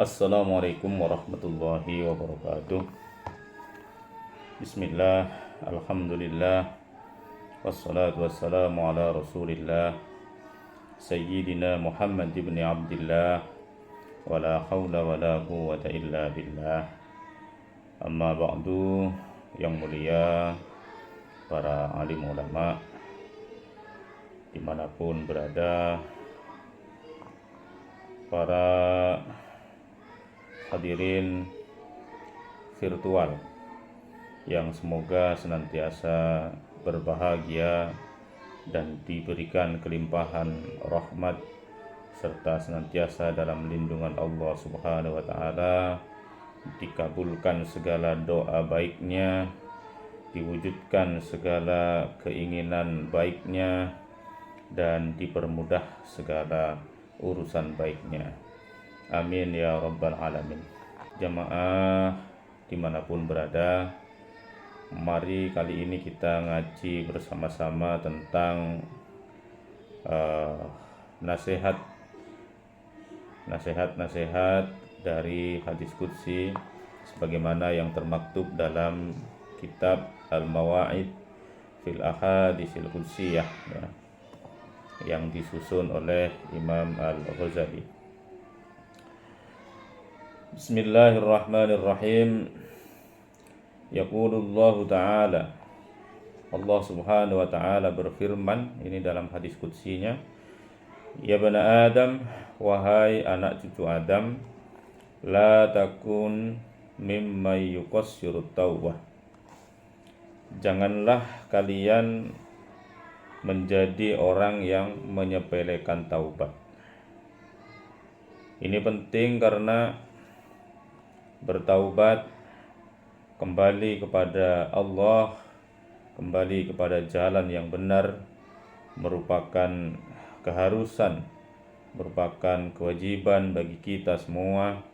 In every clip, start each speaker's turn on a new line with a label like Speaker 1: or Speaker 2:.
Speaker 1: Assalamualaikum warahmatullahi wabarakatuh. Bismillah, alhamdulillah, wassalatu wassalamu ala rasulillah Sayyidina Muhammad ibn Abdillah, wa la hawla wa la quwwata illa billah. Amma ba'du, yang mulia para alim ulama dimanapun berada, para hadirin virtual yang semoga senantiasa berbahagia dan diberikan kelimpahan rahmat serta senantiasa dalam lindungan Allah Subhanahu wa taala, dikabulkan segala doa baiknya, diwujudkan segala keinginan baiknya, dan dipermudah segala urusan baiknya. Amin ya rabbal alamin. Jamaah dimanapun berada, mari kali ini kita ngaji bersama-sama tentang nasihat dari hadis qudsi sebagaimana yang termaktub dalam kitab Al-Mawa'id fil Ahadisil Qudsiyah ya, yang disusun oleh Imam Al-Ghazali. Bismillahirrahmanirrahim. Yaqulullahu ta'ala, Allah subhanahu wa ta'ala berfirman, ini dalam hadis qudsinya, ya bani Adam, wahai anak cucu Adam, la takun mimma yuqassirut taubah, janganlah kalian menjadi orang yang menyepelekan taubat. Ini penting karena bertaubat, kembali kepada Allah, kembali kepada jalan yang benar, merupakan keharusan, merupakan kewajiban bagi kita semua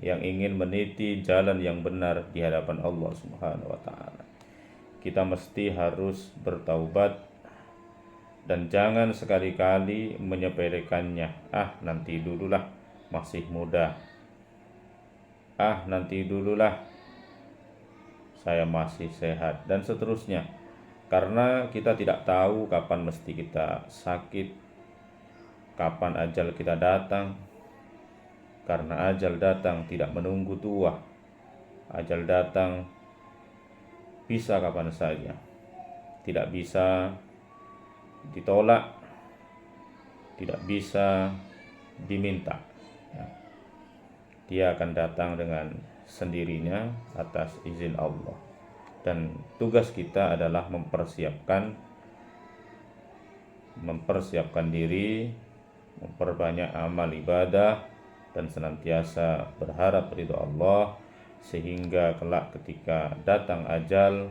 Speaker 1: yang ingin meniti jalan yang benar di hadapan Allah Subhanahu wa taala. Kita mesti harus bertaubat dan jangan sekali-kali menyepelekannya. Nanti dululah, masih muda. Nanti dululah, saya masih sehat, dan seterusnya. Karena kita tidak tahu kapan mesti kita sakit, kapan ajal kita datang. Karena ajal datang tidak menunggu tua. Ajal datang bisa kapan saja, tidak bisa ditolak, tidak bisa diminta. Dia akan datang dengan sendirinya atas izin Allah. Dan tugas kita adalah mempersiapkan diri, memperbanyak amal ibadah, dan senantiasa berharap ridho Allah, sehingga kelak ketika datang ajal,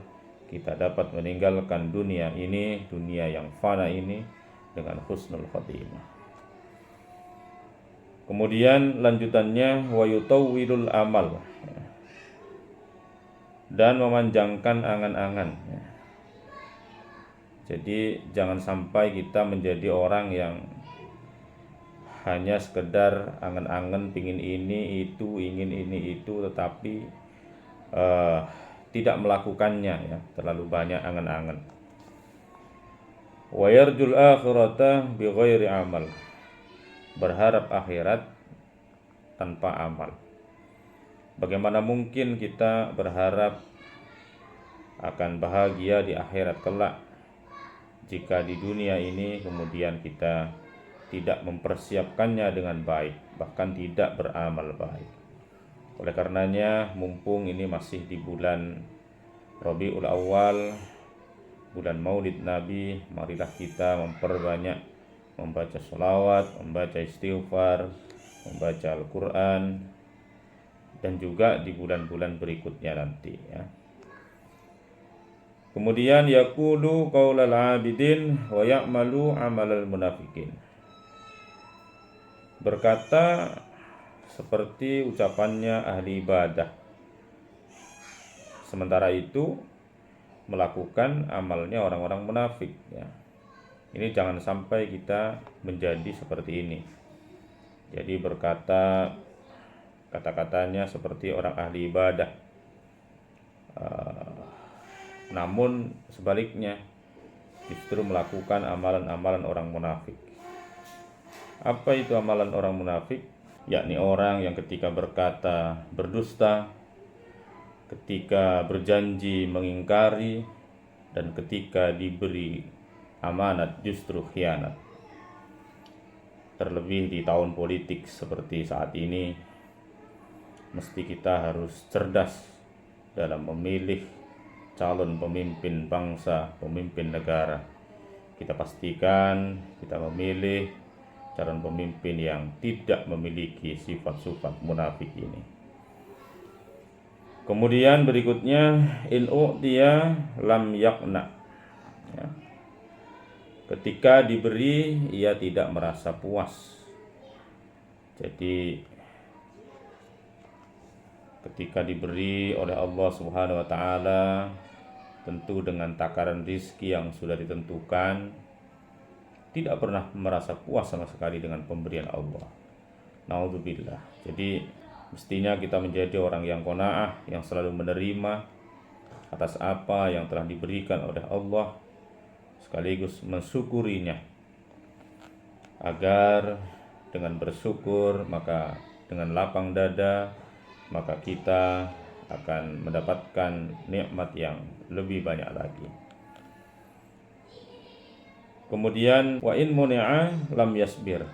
Speaker 1: kita dapat meninggalkan dunia ini, dunia yang fana ini, dengan husnul khotimah. Kemudian lanjutannya, wa yutawwilul amal, dan memanjangkan angan-angan. Jadi jangan sampai kita menjadi orang yang hanya sekedar angan-angan, ingin ini itu, tetapi tidak melakukannya ya, terlalu banyak angan-angan. Wa yarjul akhirata bighairi amal, berharap akhirat tanpa amal. Bagaimana mungkin kita berharap akan bahagia di akhirat kelak jika di dunia ini kemudian kita tidak mempersiapkannya dengan baik, bahkan tidak beramal baik. Oleh karenanya, mumpung ini masih di bulan Rabiul Awal, bulan Maulid Nabi, marilah kita memperbanyak membaca sholawat, membaca istighfar, membaca Al-Quran, dan juga di bulan-bulan berikutnya nanti ya. Kemudian yaqulu qaulal abidin wa ya'malu amalal munafikin, berkata seperti ucapannya ahli ibadah, sementara itu melakukan amalnya orang-orang munafik ya. Ini jangan sampai kita menjadi seperti ini. Jadi berkata kata-katanya seperti orang ahli ibadah, namun sebaliknya justru melakukan amalan-amalan orang munafik. Apa itu amalan orang munafik? Yakni orang yang ketika berkata berdusta, ketika berjanji mengingkari, dan ketika diberi amanat justru khianat. Terlebih di tahun politik seperti saat ini, mesti kita harus cerdas dalam memilih calon pemimpin bangsa, pemimpin negara. Kita pastikan kita memilih calon pemimpin yang tidak memiliki sifat-sifat munafik ini. Kemudian berikutnya, in u'tiya lam yaqna. Ya. Ketika diberi, ia tidak merasa puas. Jadi ketika diberi oleh Allah Subhanahu wa taala, tentu dengan takaran rizki yang sudah ditentukan, tidak pernah merasa puas sama sekali dengan pemberian Allah. Naudzubillah. Jadi mestinya kita menjadi orang yang qanaah, yang selalu menerima atas apa yang telah diberikan oleh Allah, sekaligus mensyukurinya, agar dengan bersyukur maka dengan lapang dada maka kita akan mendapatkan nikmat yang lebih banyak lagi. Kemudian wa in muni'a lam yasbir,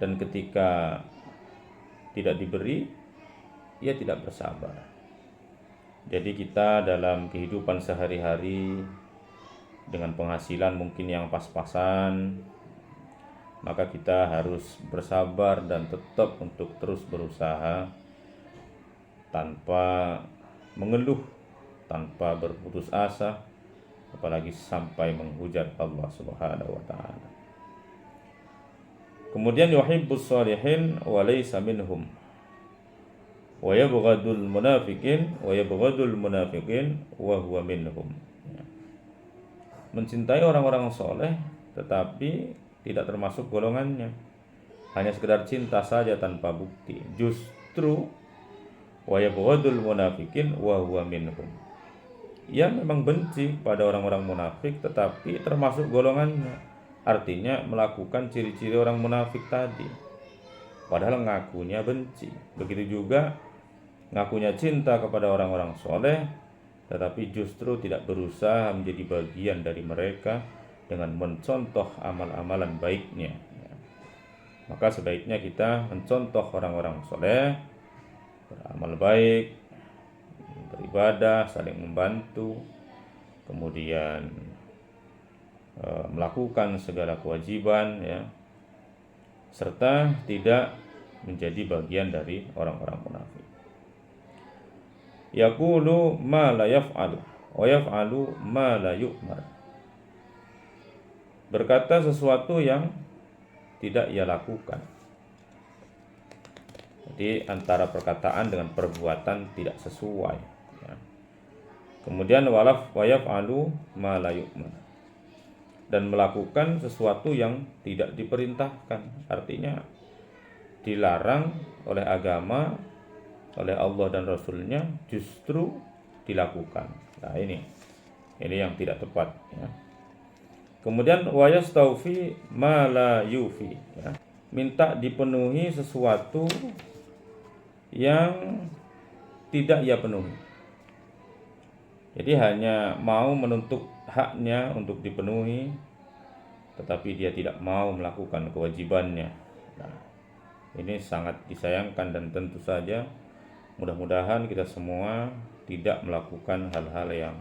Speaker 1: dan ketika tidak diberi, ia tidak bersabar. Jadi kita dalam kehidupan sehari-hari dengan penghasilan mungkin yang pas-pasan, maka kita harus bersabar dan tetap untuk terus berusaha tanpa mengeluh, tanpa berputus asa, apalagi sampai menghujat Allah Subhanahu wa taala. Kemudian yuhibbus shalihin wa laysa minhum wa yabghadul munafiqin wa yabghadul munafiqin wa huwa minhum. Mencintai orang-orang soleh tetapi tidak termasuk golongannya, hanya sekedar cinta saja tanpa bukti. Justru wa yabghadul munafiqin wa huwa minhum, ia memang benci pada orang-orang munafik tetapi termasuk golongannya, artinya melakukan ciri-ciri orang munafik tadi, padahal ngakunya benci. Begitu juga ngakunya cinta kepada orang-orang soleh, tetapi justru tidak berusaha menjadi bagian dari mereka dengan mencontoh amal-amalan baiknya. Maka sebaiknya kita mencontoh orang-orang soleh, beramal baik, beribadah, saling membantu, kemudian melakukan segala kewajiban, ya, serta tidak menjadi bagian dari orang-orang munafik. Yaqulu ma la yaf'al wa yaf'alu ma la yu'mar, berkata sesuatu yang tidak ia lakukan. Jadi antara perkataan dengan perbuatan tidak sesuai, ya. Kemudian wa yaf'alu ma la yu'mar, dan melakukan sesuatu yang tidak diperintahkan, artinya dilarang oleh agama, oleh Allah dan Rasulnya, justru dilakukan. Nah ini yang tidak tepat, ya. Kemudian wa yastaufi ma la yufi, ya. Minta dipenuhi sesuatu yang tidak ia penuhi. Jadi hanya mau menuntut haknya untuk dipenuhi, tetapi dia tidak mau melakukan kewajibannya. Nah, ini sangat disayangkan, dan tentu saja mudah-mudahan kita semua tidak melakukan hal-hal yang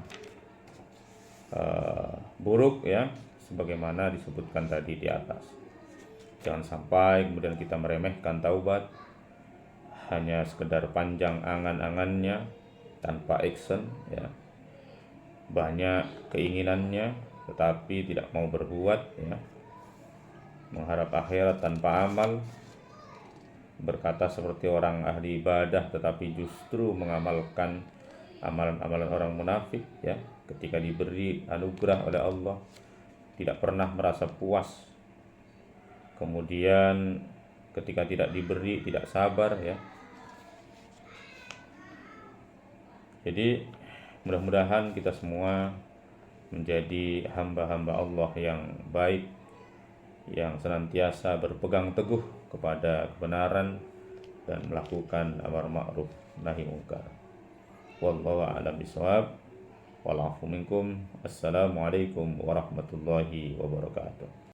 Speaker 1: buruk, ya, sebagaimana disebutkan tadi di atas. Jangan sampai kemudian kita meremehkan taubat, hanya sekedar panjang angan-angannya tanpa action, ya. Banyak keinginannya tetapi tidak mau berbuat, ya. Mengharap akhirat tanpa amal, berkata seperti orang ahli ibadah tetapi justru mengamalkan amalan-amalan orang munafik, ya. Ketika diberi anugerah oleh Allah tidak pernah merasa puas, kemudian ketika tidak diberi tidak sabar, ya. Jadi mudah-mudahan kita semua menjadi hamba-hamba Allah yang baik, yang senantiasa berpegang teguh kepada kebenaran dan melakukan amar ma'ruf nahi munkar. Wallahu a'lam bishawab. Wal 'afu minkum. Assalamualaikum warahmatullahi wabarakatuh.